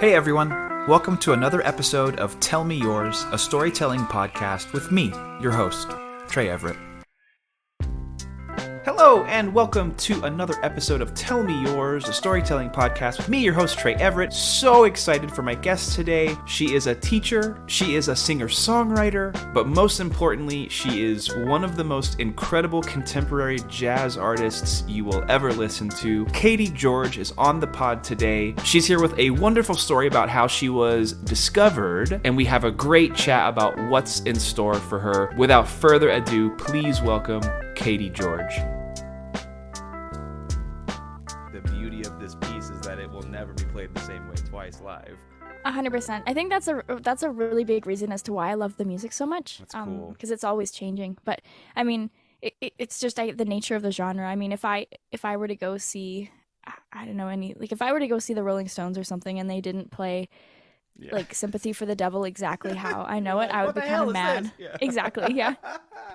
Hey everyone, welcome to another episode of Tell Me Yours, a storytelling podcast with me, your host, Trey Everett. Hello, and welcome to another episode of Tell Me Yours, a storytelling podcast with me, your host, Trey Everett. So excited for my guest today. She is a teacher, she is a singer-songwriter, but most importantly, she is one of the most incredible contemporary jazz artists you will ever listen to. Caity Gyorgy is on the pod today. She's here with a wonderful story about how she was discovered, and we have a great chat about what's in store for her. Without further ado, please welcome Caity Gyorgy. The beauty of this piece is that it will never be played the same way twice live. 100%. I think that's a really big reason as to why I love the music so much. That's cool. Because it's always changing. But I mean, it's just the nature of the genre. I mean, if I were to go see, I don't know, if I were to go see the Rolling Stones or something and they didn't play like Sympathy for the Devil exactly how I know it, I would be kind of mad. Yeah. Exactly, yeah.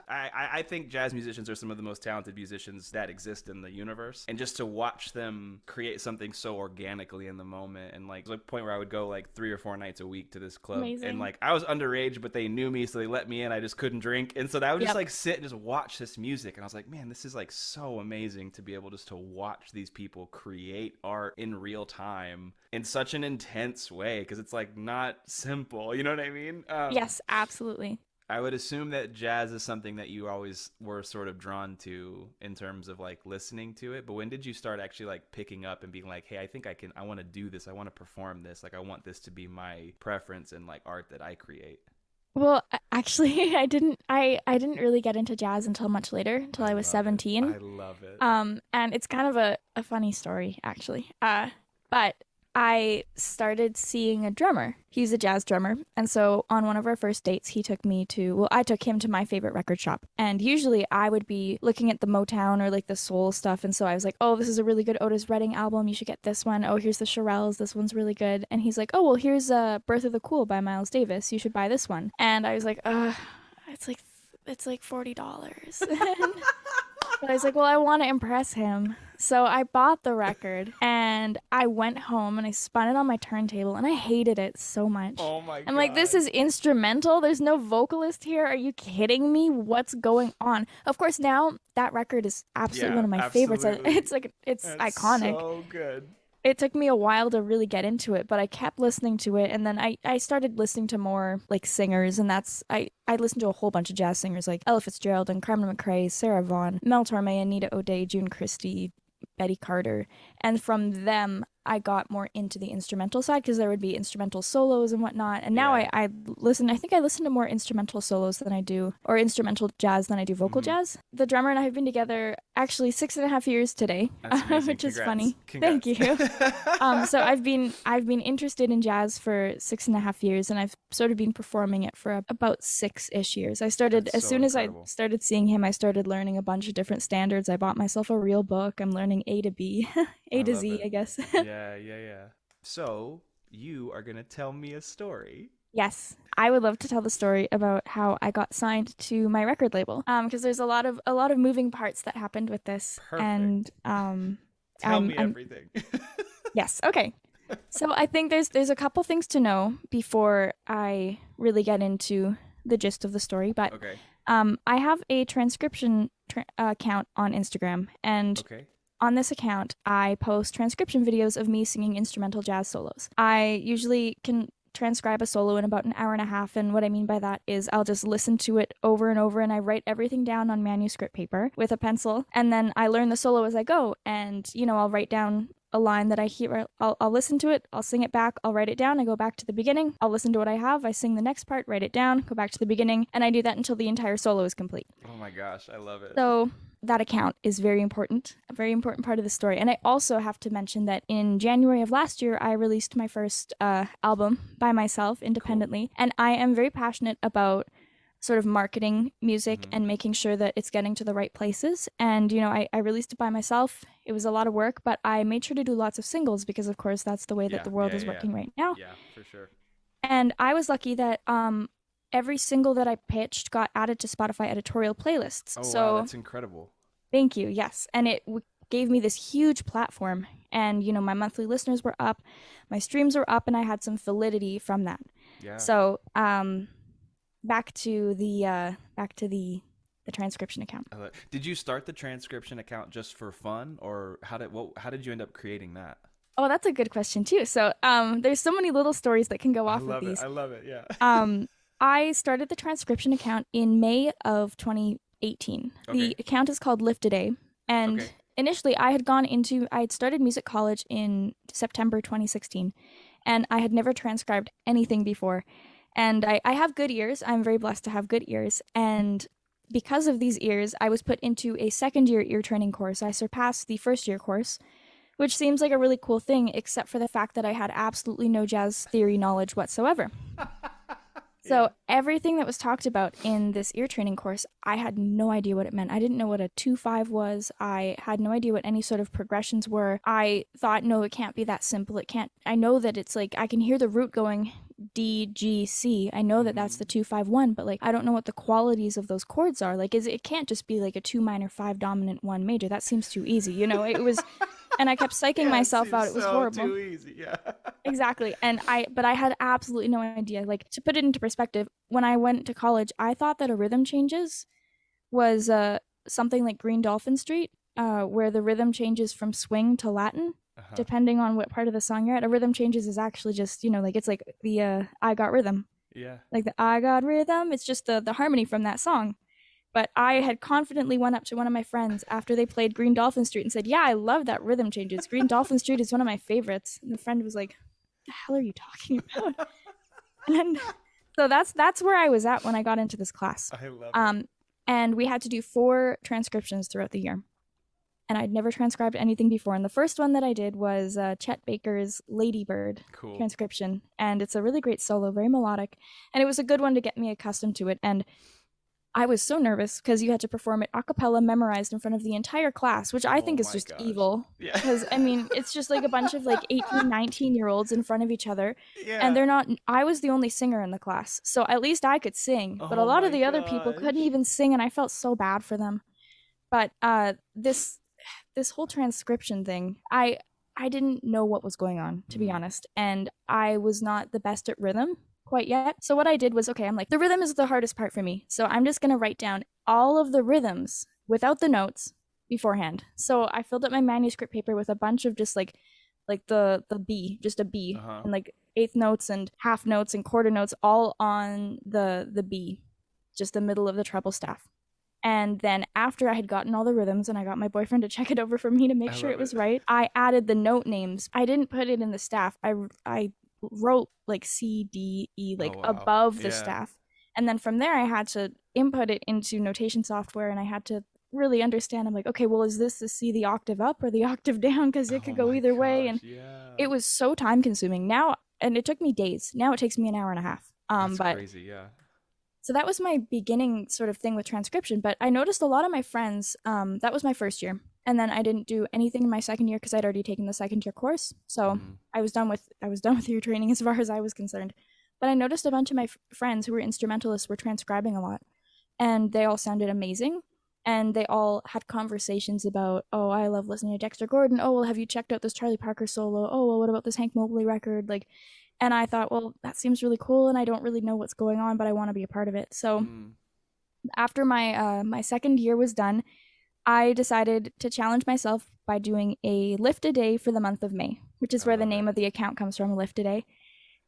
I think jazz musicians are some of the most talented musicians that exist in the universe. And just to watch them create something so organically in the moment. And like, there's a point where I would go like 3 or 4 nights a week to this club. Amazing. And like, I was underage, but they knew me, so they let me in. I just couldn't drink. And so I would just like sit and just watch this music. And I was like, man, this is like so amazing to be able just to watch these people create art in real time in such an intense way. Because it's like not simple. You know what I mean? Yes, absolutely. I would assume that jazz is something that you always were sort of drawn to in terms of like listening to it. But when did you start actually like picking up and being like, hey, I want to do this. I want to perform this. Like, I want this to be my preference in like art that I create. Well, actually, I didn't really get into jazz until much later, until I was 17. I love it. And it's kind of a funny story, actually. But I started seeing a drummer. He's a jazz drummer. And so on one of our first dates, I took him to my favorite record shop. And usually I would be looking at the Motown or like the soul stuff. And so I was like, oh, this is a really good Otis Redding album. You should get this one. Oh, here's the Shirelles. This one's really good. And he's like, oh, well, here's Birth of the Cool by Miles Davis. You should buy this one. And I was like, it's like $40. But I was like, well, I want to impress him. So I bought the record and I went home and I spun it on my turntable and I hated it so much. Oh my God. I'm like, this is instrumental. There's no vocalist here. Are you kidding me? What's going on? Of course, now that record is absolutely one of my favorites. It's That's iconic. So good. It took me a while to really get into it, but I kept listening to it, and then I started listening to more like singers, and I listened to a whole bunch of jazz singers like Ella Fitzgerald and Carmen McRae, Sarah Vaughan, Mel Torme, Anita O'Day, June Christie, Betty Carter, and from them I got more into the instrumental side because there would be instrumental solos and whatnot. And now I listen to more instrumental solos than I do, or instrumental jazz than I do vocal jazz. The drummer and I have been together actually 6.5 years today, which is funny. Congrats. Thank you. So I've been interested in jazz for 6.5 years, and I've sort of been performing it for about 6-ish years. I started as soon as I started seeing him. I started learning a bunch of different standards. I bought myself a real book. I'm learning A to B, A to Z, I guess. Yeah. So you are gonna tell me a story. Yes, I would love to tell the story about how I got signed to my record label. Because there's a lot of moving parts that happened with this. Perfect. And Tell me everything. Yes. Okay. So I think there's a couple things to know before I really get into the gist of the story. But Okay. I have a transcription account on Instagram, and Okay. on this account, I post transcription videos of me singing instrumental jazz solos. I usually can transcribe a solo in about an hour and a half, and what I mean by that is I'll just listen to it over and over, and I write everything down on manuscript paper with a pencil, and then I learn the solo as I go, and, I'll write down a line that I hear, I'll listen to it, I'll sing it back, I'll write it down, I go back to the beginning, I'll listen to what I have, I sing the next part, write it down, go back to the beginning, and I do that until the entire solo is complete. Oh my gosh, I love it. So that account is very important, a very important part of the story. And I also have to mention that in January of last year, I released my first album by myself independently. Cool. And I am very passionate about sort of marketing music and making sure that it's getting to the right places. And, I released it by myself. It was a lot of work, but I made sure to do lots of singles because, of course, that's the way that the world is working right now. Yeah, for sure. And I was lucky that every single that I pitched got added to Spotify editorial playlists. Oh, wow, that's incredible. Thank you, yes. And it gave me this huge platform. And, you know, my monthly listeners were up, my streams were up, and I had some validity from that. Yeah. So, back to the transcription account. Did you start the transcription account just for fun, or how did you end up creating that? Oh, that's a good question too. So, there's so many little stories that can go off of these. I love it. Yeah. I started the transcription account in May of 2018. Okay. The account is called Lift a Day, and initially I had started music college in September 2016, and I had never transcribed anything before. And I have good ears. I'm very blessed to have good ears. And because of these ears, I was put into a second-year ear training course. I surpassed the first-year course, which seems like a really cool thing, except for the fact that I had absolutely no jazz theory knowledge whatsoever. So everything that was talked about in this ear training course, I had no idea what it meant. I didn't know what a 2/5 was. I had no idea what any sort of progressions were. I thought, no, it can't be that simple. It can't. I know that it's like, I can hear the root going D, G, C. I know that that's the 2/5/1, but like, I don't know what the qualities of those chords are. Like, it can't just be like a 2 minor, 5 dominant, 1 major. That seems too easy, you know? It was, and I kept psyching myself out. It was horrible. Too easy, yeah. Exactly. But I had absolutely no idea. Like, to put it into perspective, when I went to college, I thought that a rhythm changes was something like Green Dolphin Street, where the rhythm changes from swing to Latin, depending on what part of the song you're at. A rhythm changes is actually just, you know, like, it's like the I Got Rhythm. Yeah. Like the I Got Rhythm, it's just the harmony from that song. But I had confidently went up to one of my friends after they played Green Dolphin Street and said, yeah, I love that rhythm changes. Green Dolphin Street is one of my favorites. And the friend was like, what the hell are you talking about? And so that's where I was at when I got into this class. I love it. And we had to do 4 transcriptions throughout the year. And I'd never transcribed anything before. And the first one that I did was Chet Baker's Ladybird transcription. And it's a really great solo, very melodic. And it was a good one to get me accustomed to it. And I was so nervous because you had to perform it a cappella, memorized in front of the entire class, which I think is just evil. Yeah. Because, I mean, it's just like a bunch of like 18, 19-year-olds in front of each other. Yeah. And they're not, I was the only singer in the class. So at least I could sing. But a lot of the other people couldn't even sing, and I felt so bad for them. But this whole transcription thing, I didn't know what was going on, to be honest. And I was not the best at rhythm quite yet. So what I did was, okay, I'm like, the rhythm is the hardest part for me. So I'm just going to write down all of the rhythms without the notes beforehand. So I filled up my manuscript paper with a bunch of just like the B, just a B, and like eighth notes and half notes and quarter notes all on the B, just the middle of the treble staff. And then after I had gotten all the rhythms and I got my boyfriend to check it over for me to make sure it was right, I added the note names. I didn't put it in the staff. I wrote like C, D, E, like above the staff. And then from there I had to input it into notation software, and I had to really understand. I'm like, okay, well, is this the C, the octave up or the octave down? Because it could go either way. And it was so time consuming now, and it took me days. Now it takes me an hour and a half. That's crazy, yeah. So that was my beginning sort of thing with transcription. But I noticed a lot of my friends, that was my first year. And then I didn't do anything in my second year because I'd already taken the second year course. So I was done with ear training as far as I was concerned. But I noticed a bunch of my friends who were instrumentalists were transcribing a lot. And they all sounded amazing. And they all had conversations about, oh, I love listening to Dexter Gordon. Oh, well, have you checked out this Charlie Parker solo? Oh, well, what about this Hank Mobley record? Like, and I thought, well, that seems really cool, and I don't really know what's going on, but I want to be a part of it. So after my second year was done, I decided to challenge myself by doing a lift a day for the month of May, which is where the name of the account comes from, lift a day.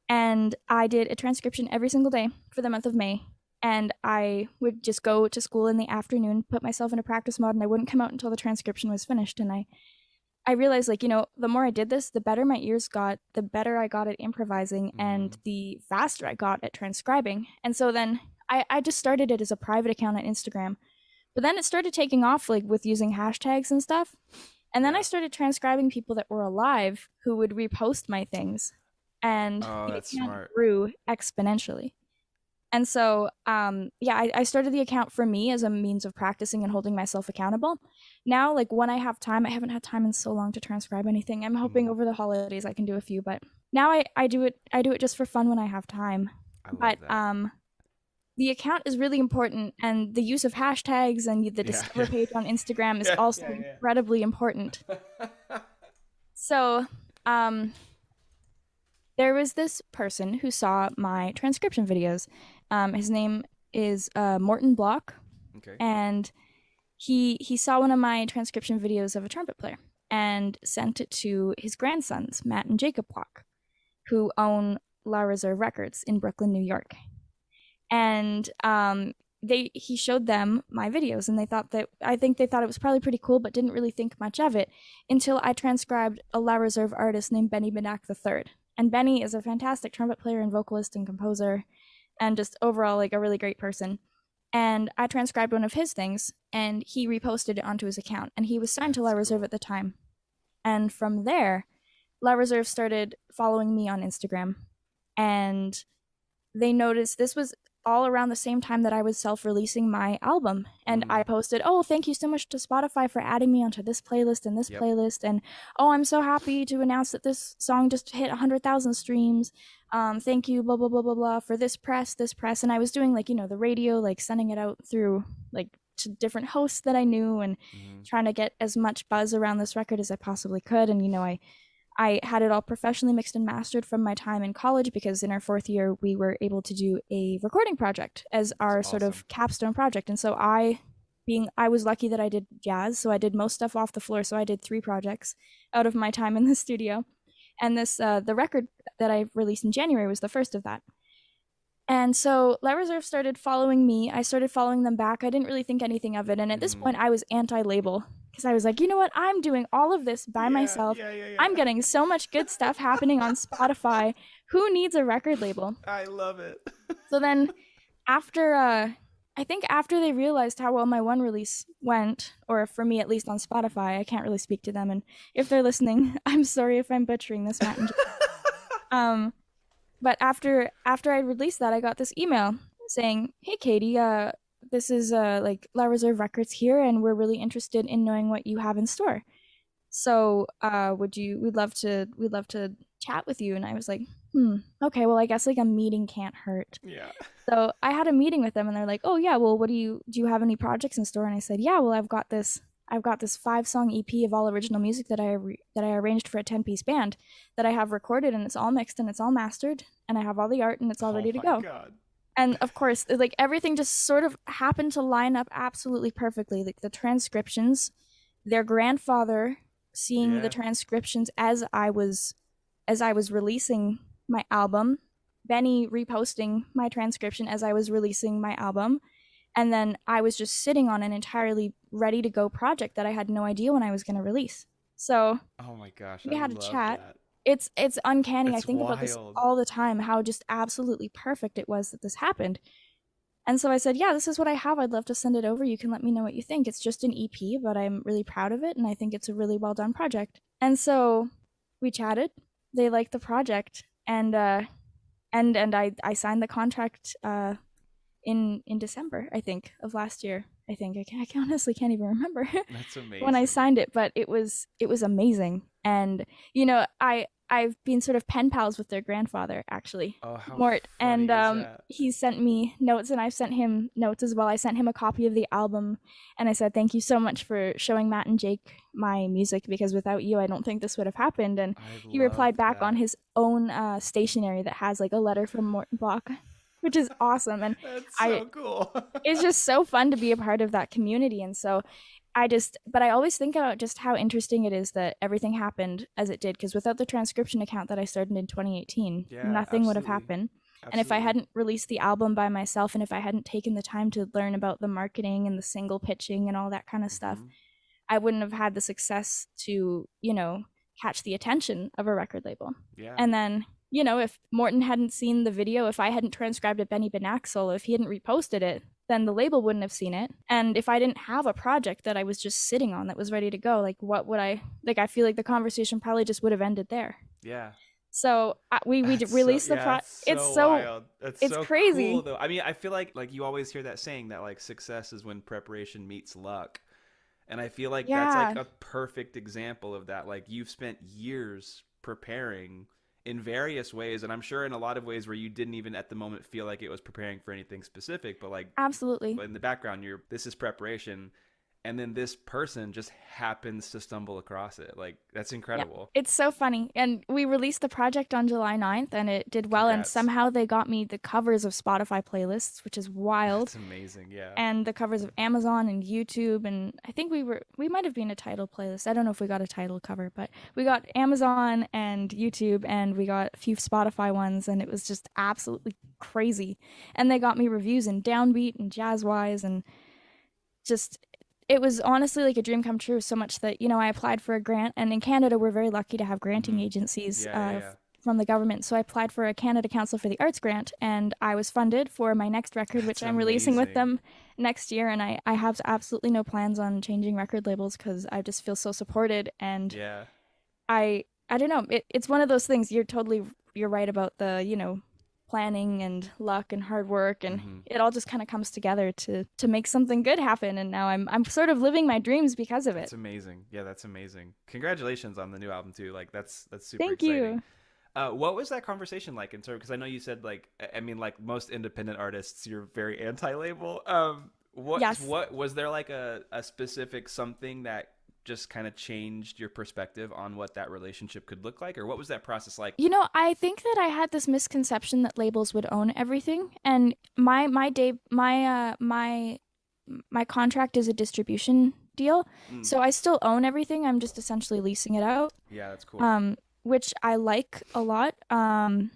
And I did a transcription every single day for the month of May. And I would just go to school in the afternoon, put myself in a practice mode, and I wouldn't come out until the transcription was finished. And I realized, like, you know, the more I did this, the better my ears got, the better I got at improvising, and the faster I got at transcribing. And so then I just started it as a private account on Instagram. But then it started taking off, like, with using hashtags and stuff. And then I started transcribing people that were alive who would repost my things. And the account grew exponentially. And so, I started the account for me as a means of practicing and holding myself accountable. Now, like, when I have time, I haven't had time in so long to transcribe anything. I'm hoping over the holidays I can do a few, but now I do it just for fun when I have time. the account is really important, and the use of hashtags and the discover page on Instagram is also incredibly important. So, there was this person who saw my transcription videos. His name is Morton Block. Okay. And he saw one of my transcription videos of a trumpet player and sent it to his grandsons, Matt and Jacob Block, who own La Reserve Records in Brooklyn, New York. And he showed them my videos, and I think they thought it was probably pretty cool, but didn't really think much of it until I transcribed a La Reserve artist named Benny Benak III. And Benny is a fantastic trumpet player and vocalist and composer, and just overall like a really great person. And I transcribed one of his things, and he reposted it onto his account, and he was signed to La Reserve at the time. And from there, La Reserve started following me on Instagram, and they noticed this was all around the same time that I was self-releasing my album. And I posted, oh, thank you so much to Spotify for adding me onto this playlist and this playlist. And, oh, I'm so happy to announce that this song just hit 100,000 streams. Thank you, blah, blah, blah, blah, blah, for this press. And I was doing, like, you know, the radio, like, sending it out through, like, to different hosts that I knew, and trying to get as much buzz around this record as I possibly could. And, you know, I had it all professionally mixed and mastered from my time in college, because in our fourth year, we were able to do a recording project as our sort of capstone project. And so I was lucky that I did jazz, so I did most stuff off the floor. So I did 3 projects out of my time in the studio. And this, the record that I released in January was the first of that. And so La Reserve started following me. I started following them back. I didn't really think anything of it. And at this point, I was anti-label, because I was like, you know what? I'm doing all of this by myself. I'm getting so much good stuff happening on Spotify. Who needs a record label? I love it. So then after, I think after they realized how well my one release went, or for me at least on Spotify, I can't really speak to them. And if they're listening, I'm sorry if I'm butchering this, Matt and but after I released that, I got this email saying, hey, Caity, this is like La Reserve Records here, and we're really interested in knowing what you have in store. So we'd love to chat with you. And I was like, okay, well, I guess like a meeting can't hurt. Yeah. So I had a meeting with them, and they're like, oh yeah, well, do you have any projects in store? And I said, yeah, well, I've got this 5-song EP of all original music that I arranged for a 10-piece band that I have recorded, and it's all mixed and it's all mastered, and I have all the art, and it's all ready to go. God. And of course, like everything just sort of happened to line up absolutely perfectly. Like the transcriptions, their grandfather seeing the transcriptions as I was releasing my album, Benny reposting my transcription as I was releasing my album, and then I was just sitting on an entirely ready to go project that I had no idea when I was going to release. So, oh my gosh, we had a chat. That. It's uncanny. It's I think wild. about this all the time, how just absolutely perfect it was that this happened. And so I said, yeah, this is what I have. I'd love to send it over. You can let me know what you think. It's just an EP, but I'm really proud of it, and I think it's a really well done project. And so we chatted. They liked the project, and I signed the contract in December, I think, of last year. I think I honestly can't even remember. That's amazing. When I signed it, but it was amazing. And you know, I've been sort of pen pals with their grandfather, actually, Mort, and he sent me notes, and I've sent him notes as well. I sent him a copy of the album, and I said, thank you so much for showing Matt and Jake my music, because without you, I don't think this would have happened. And he replied back on his own stationery that has like a letter from Morton Block, which is awesome. And that's so cool. It's just so fun to be a part of that community. And so but I always think about just how interesting it is that everything happened as it did, because without the transcription account that I started in 2018, nothing would have happened. Absolutely. And if I hadn't released the album by myself, and if I hadn't taken the time to learn about the marketing and the single pitching and all that kind of stuff, I wouldn't have had the success to, you know, catch the attention of a record label. Yeah. And then, you know, if Morton hadn't seen the video, if I hadn't transcribed a Benny Benak solo, if he hadn't reposted it, then the label wouldn't have seen it. And if I didn't have a project that I was just sitting on that was ready to go, like what would I feel like the conversation probably just would have ended there. Yeah. So we released the project. It's so wild. It's so crazy. Cool, though. I mean, I feel like you always hear that saying that like success is when preparation meets luck. And I feel like that's like a perfect example of that. Like you've spent years preparing, in various ways, and I'm sure in a lot of ways where you didn't even at the moment feel like it was preparing for anything specific, but like Absolutely. in the background, this is preparation, and then this person just happens to stumble across it. Like, that's incredible. Yeah. It's so funny. And we released the project on July 9th, and it did well. Congrats. And somehow they got me the covers of Spotify playlists, which is wild. That's amazing. Yeah. And the covers of Amazon and YouTube. And I think we might have been a title playlist. I don't know if we got a title cover, but we got Amazon and YouTube, and we got a few Spotify ones, and it was just absolutely crazy. And they got me reviews in Downbeat and Jazzwise, and just... it was honestly like a dream come true, so much that, I applied for a grant. And in Canada, we're very lucky to have granting agencies from the government. So I applied for a Canada Council for the Arts grant, and I was funded for my next record, which I'm releasing with them next year. And I have absolutely no plans on changing record labels because I just feel so supported. And I don't know. It's one of those things. You're right about the, planning and luck and hard work, and it all just kind of comes together to make something good happen. And now I'm sort of living my dreams because of it. That's amazing. Yeah, that's amazing. Congratulations on the new album too. Like, that's super Thank exciting. you. What was that conversation like in terms? Because I know you said, like, I mean, like most independent artists, you're very anti-label. What was there, like a specific something that just kind of changed your perspective on what that relationship could look like, or what was that process like? I think that I had this misconception that labels would own everything, and my contract is a distribution deal, so I still own everything. I'm just essentially leasing it out. Yeah, that's cool. Which I like a lot. And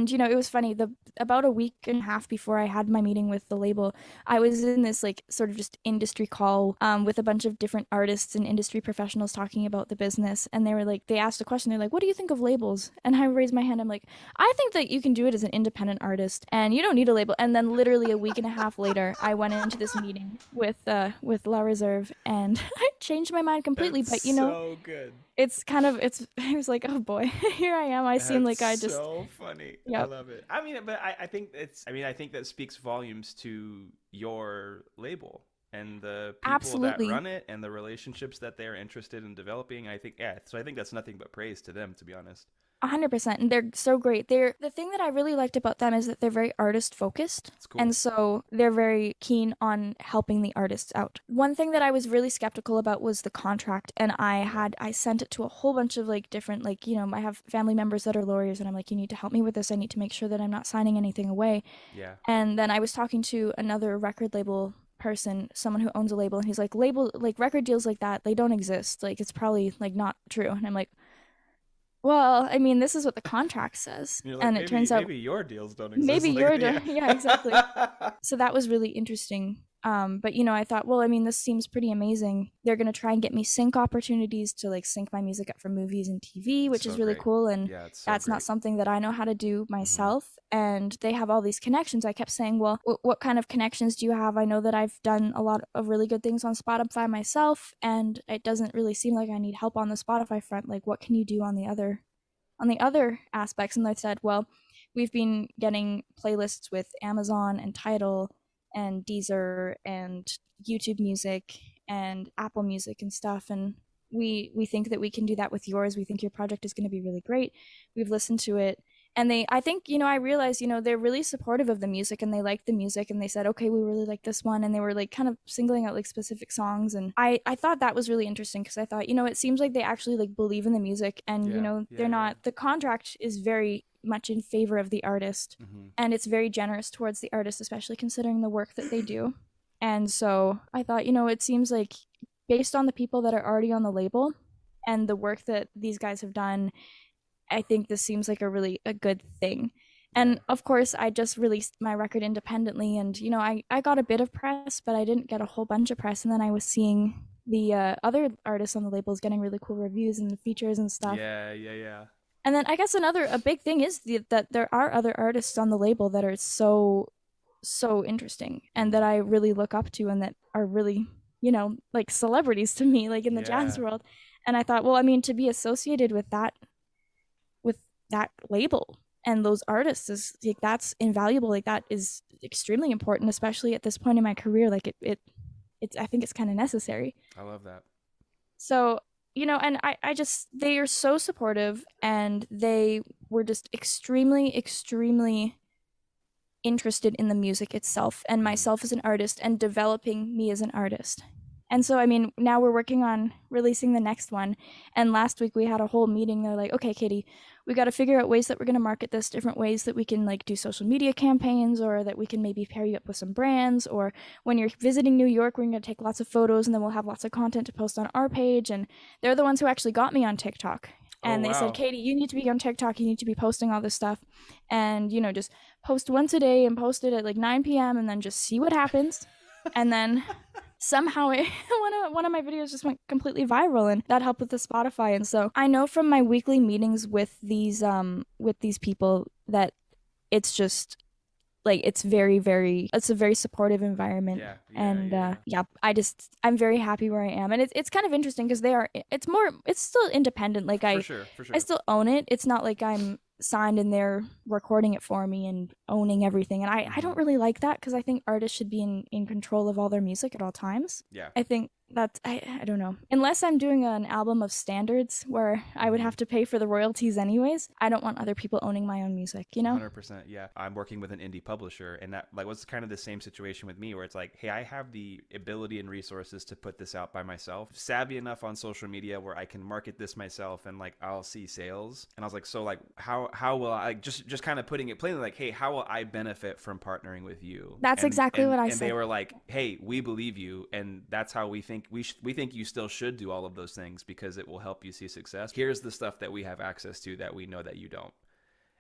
it was funny. About a week and a half before I had my meeting with the label, I was in this like sort of just industry call with a bunch of different artists and industry professionals talking about the business. And they asked a question. They're like, "What do you think of labels?" And I raised my hand. I'm like, "I think that you can do it as an independent artist, and you don't need a label." And then literally a week and a half later, I went into this meeting with La Reserve, and I changed my mind completely. That's but so good. I was like, oh boy, here I am. I seem like I just... so funny. Yep. I love it. I mean, but I think that speaks volumes to your label and the people that run it and the relationships that they're interested in developing. So I think that's nothing but praise to them, to be honest. 100%, and they're so great. The thing that I really liked about them is that they're very artist focused. That's cool. And so they're very keen on helping the artists out. One thing that I was really skeptical about was the contract, and I sent it to a whole bunch of like different, like, I have family members that are lawyers, and I'm like, you need to help me with this. I need to make sure that I'm not signing anything away. Yeah. And then I was talking to another record label person, someone who owns a label, and he's like, record deals like that, they don't exist. Like, it's probably like not true. And I'm like, well, I mean, this is what the contract says. Like, and it turns out maybe your deals don't exist. Maybe your deal. Yeah, exactly. So that was really interesting. But I thought, well, I mean, this seems pretty amazing. They're going to try and get me sync opportunities to like sync my music up for movies and TV, which is really cool. And that's not something that I know how to do myself. And they have all these connections. I kept saying, well, what kind of connections do you have? I know that I've done a lot of really good things on Spotify myself, and it doesn't really seem like I need help on the Spotify front. Like, what can you do on the other aspects? And they said, well, we've been getting playlists with Amazon and Tidal and Deezer and YouTube Music and Apple Music and stuff, and we think that we can do that with yours. We think your project is going to be really great. We've listened to it, and I think I realized they're really supportive of the music, and they like the music, and they said, okay, we really like this one, and they were like kind of singling out like specific songs, and I thought that was really interesting, because I thought it seems like they actually like believe in the music, and they're not, the contract is very much in favor of the artist, and it's very generous towards the artist, especially considering the work that they do. And so I thought, it seems like based on the people that are already on the label and the work that these guys have done, I think this seems like a good thing. And of course, I just released my record independently, and I got a bit of press, but I didn't get a whole bunch of press. And then I was seeing the other artists on the labels getting really cool reviews and features and stuff. Yeah. And then I guess a big thing is that there are other artists on the label that are so interesting and that I really look up to, and that are really, like celebrities to me, like in the jazz world. And I thought, well, I mean, to be associated with that label and those artists is like, that's invaluable. Like, that is extremely important, especially at this point in my career. Like it's I think it's kind of necessary. I love that. So you know, and I just, they are so supportive, and they were just extremely, extremely interested in the music itself and myself as an artist and developing me as an artist. And so, I mean, now we're working on releasing the next one. And last week we had a whole meeting. They're like, okay, Caity, we got to figure out ways that we're going to market this, different ways that we can like do social media campaigns, or that we can maybe pair you up with some brands. Or when you're visiting New York, we're going to take lots of photos, and then we'll have lots of content to post on our page. And they're the ones who actually got me on TikTok. And they said, Caity, you need to be on TikTok. You need to be posting all this stuff. And, you know, just post once a day and post it at like 9 p.m. and then just see what happens. And then somehow one of my videos just went completely viral, and that helped with the Spotify. And so I know from my weekly meetings with these people that it's just like it's a very supportive environment. I'm very happy where I am. And it's kind of interesting because it's still independent. Like For sure. I still own it. It's not like I'm signed and they're recording it for me and owning everything. And I don't really like that, because I think artists should be in control of all their music at all times. Yeah. I think that's, I don't know. Unless I'm doing an album of standards where I would have to pay for the royalties anyways, I don't want other people owning my own music, you know? 100%. Yeah. I'm working with an indie publisher, and that like was kind of the same situation with me, where it's like, hey, I have the ability and resources to put this out by myself, savvy enough on social media where I can market this myself, and like I'll see sales. And I was like, so like how will I just kind of putting it plainly, like, hey, how will I benefit from partnering with you? That's exactly what I said. And they were like, hey, we believe you, and that's how we think we think you still should do all of those things, because it will help you see success. Here's the stuff that we have access to that we know that you don't.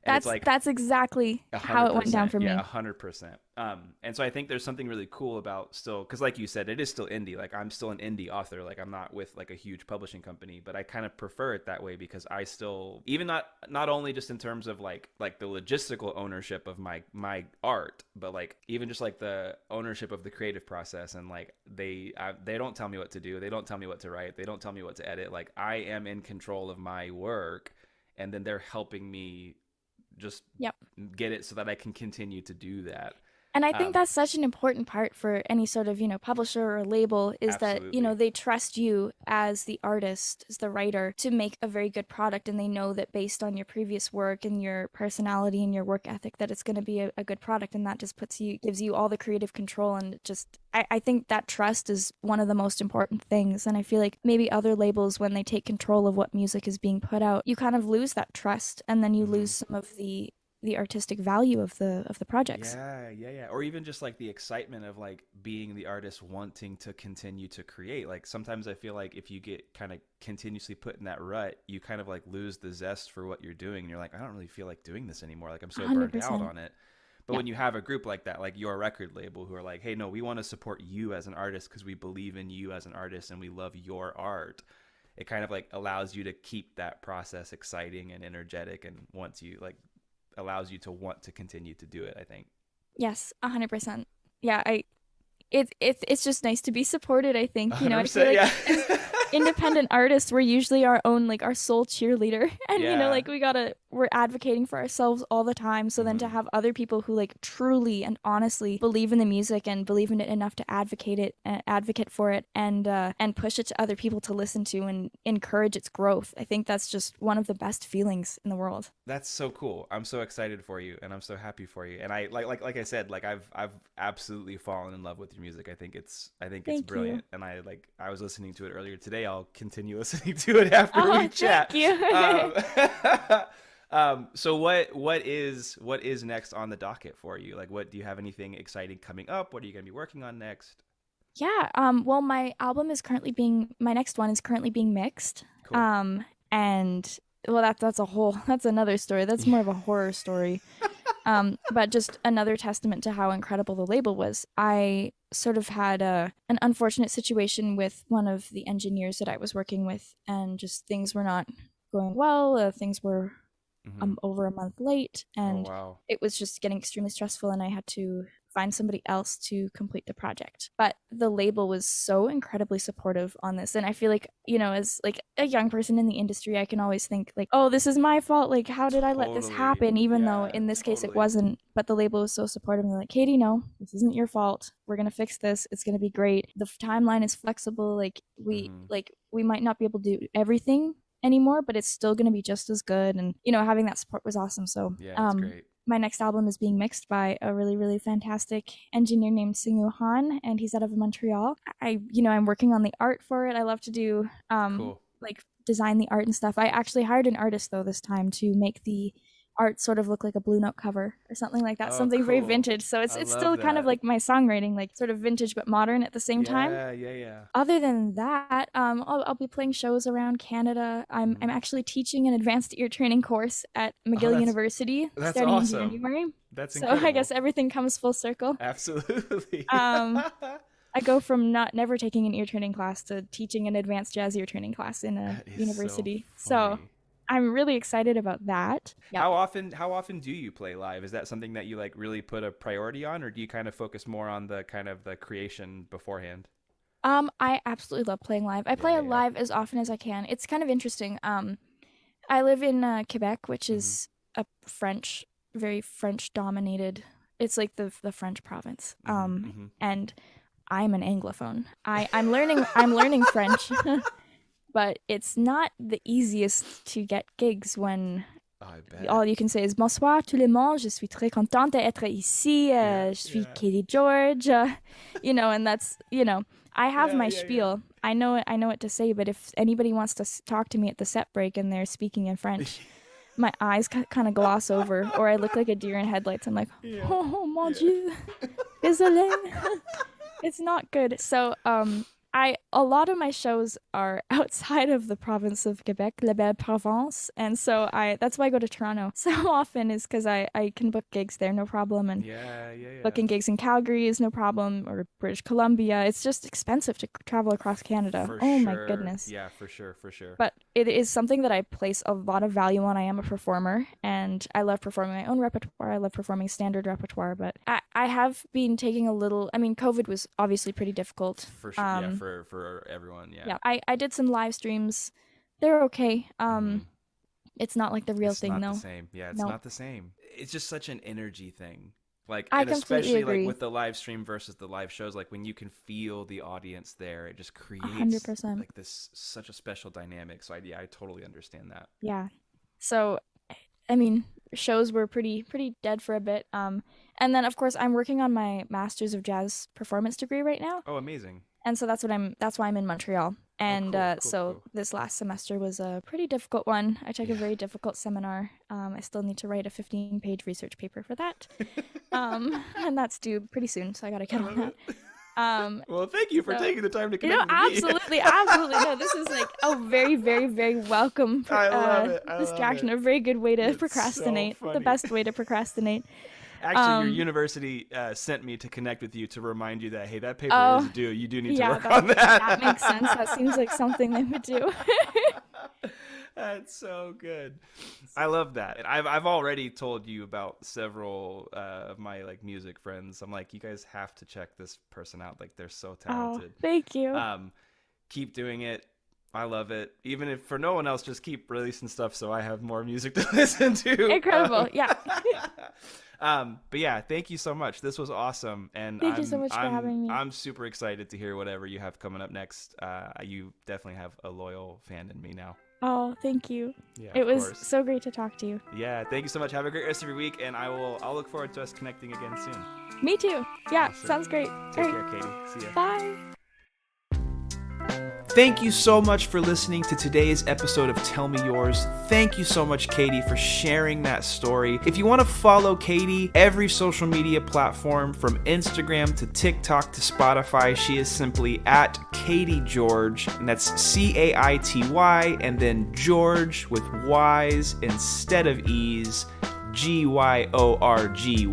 And that's exactly how it went down for me. Yeah, 100%. And so I think there's something really cool about still, because like you said, it is still indie. Like I'm still an indie author. Like I'm not with like a huge publishing company, but I kind of prefer it that way, because I still, even not only just in terms of like the logistical ownership of my art, but like even just like the ownership of the creative process. And like they don't tell me what to do. They don't tell me what to write. They don't tell me what to edit. Like I am in control of my work, and then they're helping me just get it so that I can continue to do that. And I think that's such an important part for any sort of, you know, publisher or label, is Absolutely. that, you know, they trust you as the artist, as the writer, to make a very good product. And they know that based on your previous work and your personality and your work ethic, that it's going to be a good product. And that just gives you all the creative control. And just, I think that trust is one of the most important things. And I feel like maybe other labels, when they take control of what music is being put out, you kind of lose that trust, and then you lose some of the artistic value of the projects. Yeah. Or even just like the excitement of like being the artist wanting to continue to create. Like sometimes I feel like if you get kind of continuously put in that rut, you kind of like lose the zest for what you're doing. And you're like, I don't really feel like doing this anymore. Like I'm so 100%. burned out on it. But when you have a group like that, like your record label, who are like, hey, no, we want to support you as an artist because we believe in you as an artist and we love your art. It kind of like allows you to keep that process exciting and energetic, and allows you to want to continue to do it, I think. Yes, 100%. Yeah, it's just nice to be supported, I think. You know, I feel like as independent artists, we're usually our own, like, our sole cheerleader. And, you know, like, we're advocating for ourselves all the time. So then to have other people who, like, truly and honestly believe in the music and believe in it enough to advocate for it, and push it to other people to listen to and encourage its growth, I think that's just one of the best feelings in the world. That's so cool. I'm so excited for you, and I'm so happy for you. And I like I said, like I've absolutely fallen in love with your music. I think it's brilliant. And I was listening to it earlier today. I'll continue listening to it after we chat. Thank you. So what is next on the docket for you? Like, what do you have anything exciting coming up? What are you going to be working on next? Yeah. Well, my next one is currently being mixed. Cool. And well, that's another story. That's more of a horror story. But just another testament to how incredible the label was. I sort of had an unfortunate situation with one of the engineers that I was working with, and just things were not going well. Things were over a month late, and it was just getting extremely stressful, and I had to find somebody else to complete the project. But the label was so incredibly supportive on this. And I feel like, as like a young person in the industry, I can always think like, oh, this is my fault. Like, how did I let this happen? Even though in this case it wasn't. But the label was so supportive. And they're like, Caity, no, this isn't your fault. We're going to fix this. It's going to be great. The timeline is flexible. Like we might not be able to do everything anymore, but it's still going to be just as good. And, having that support was awesome. So, that's great. My next album is being mixed by a really, really fantastic engineer named Singu Han, and he's out of Montreal. I'm working on the art for it. I love to do, like design the art and stuff. I actually hired an artist though this time to make the art sort of look like a Blue Note cover or something like that. Something very vintage. So it's still kind of like my songwriting, like sort of vintage but modern at the same time. Yeah. Other than that, I'll be playing shows around Canada. I'm actually teaching an advanced ear training course at McGill University starting in January. That's incredible. So I guess everything comes full circle. Absolutely. I go from never taking an ear training class to teaching an advanced jazz ear training class in a university. So I'm really excited about that. Yep. How often do you play live? Is that something that you like really put a priority on, or do you kind of focus more on the kind of the creation beforehand? I absolutely love playing live. I play live as often as I can. It's kind of interesting. I live in Quebec, which is a very French dominated. It's like the French province. And I'm an Anglophone. I'm learning French. But it's not the easiest to get gigs when all you can say is bonsoir tout le monde, je suis très contente d'être ici, je suis Caity Gyorgy, and that's, I have my spiel. I know what to say, but if anybody wants to talk to me at the set break and they're speaking in French, my eyes kind of gloss over, or I look like a deer in headlights. I'm like, oh mon Dieu, désolé. It's not good. So, a lot of my shows are outside of the province of Quebec, La Belle Province, and so that's why I go to Toronto so often, is because I can book gigs there, no problem, and booking gigs in Calgary is no problem, or British Columbia. It's just expensive to travel across Canada. My goodness. Yeah, for sure. But it is something that I place a lot of value on. I am a performer, and I love performing my own repertoire. I love performing standard repertoire, but I have been taking a little. I mean, COVID was obviously pretty difficult. For sure, for everyone, Yeah, I did some live streams. They're okay. It's not like the real thing, though. It's not the same. Yeah, it's not the same. It's just such an energy thing. Like, I and completely especially agree. Like with the live stream versus the live shows, like when you can feel the audience there, it just creates 100%. like this such a special dynamic. So I totally understand that. Yeah. So, I mean, shows were pretty dead for a bit. And then of course I'm working on my Master's of Jazz Performance degree right now. Oh, amazing. And so that's why I'm in Montreal. And cool. This last semester was a pretty difficult one. I took a very difficult seminar. I still need to write a 15-page research paper for that. And that's due pretty soon, so I got to get on that. Well, thank you for taking the time to connect with me. Absolutely. No, this is like a very, very, very welcome distraction. A very good way to procrastinate. So the best way to procrastinate. Actually, your university sent me to connect with you to remind you that, hey, that paper is due. You do need to work on that. That makes sense. That seems like something they would do. That's so good. I love that. And I've already told you about several of my like music friends. I'm like, you guys have to check this person out. Like, they're so talented. Oh, thank you. Keep doing it. I love it. Even if for no one else, just keep releasing stuff so I have more music to listen to. Incredible. Yeah. But yeah, thank you so much. This was awesome. And thank you so much for having me. I'm super excited to hear whatever you have coming up next. You definitely have a loyal fan in me now. Oh, thank you. Yeah, it was so great to talk to you. Yeah, thank you so much. Have a great rest of your week, and I'll look forward to us connecting again soon. Me too. Yeah, awesome. Sounds great. Take care, Caity. See ya. Bye. Thank you so much for listening to today's episode of Tell Me Yours. Thank you so much, Caity, for sharing that story. If you want to follow Caity, every social media platform from Instagram to TikTok to Spotify, she is simply at Caity Gyorgy, and that's Caity and then George with Y's instead of E's. Gyorgy.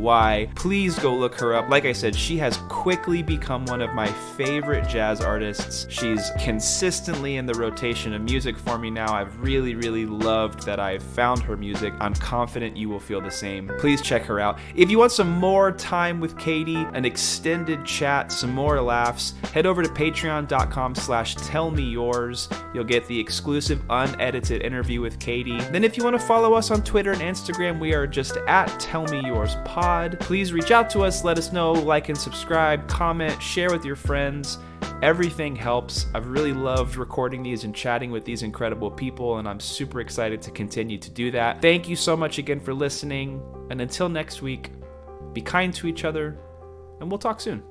Please go look her up. Like I said, she has quickly become one of my favorite jazz artists. She's consistently in the rotation of music for me now. I've really, really loved that I've found her music. I'm confident you will feel the same. Please check her out. If you want some more time with Caity, an extended chat, some more laughs, head over to patreon.com/tellmeyours. You'll get the exclusive unedited interview with Caity. Then if you want to follow us on Twitter and Instagram, we are just at tellmeyyourspod. Please reach out to us, let us know, like and subscribe, comment, share with your friends. Everything helps. I've really loved recording these and chatting with these incredible people, and I'm super excited to continue to do that. Thank you so much again for listening, and until next week, be kind to each other, and we'll talk soon.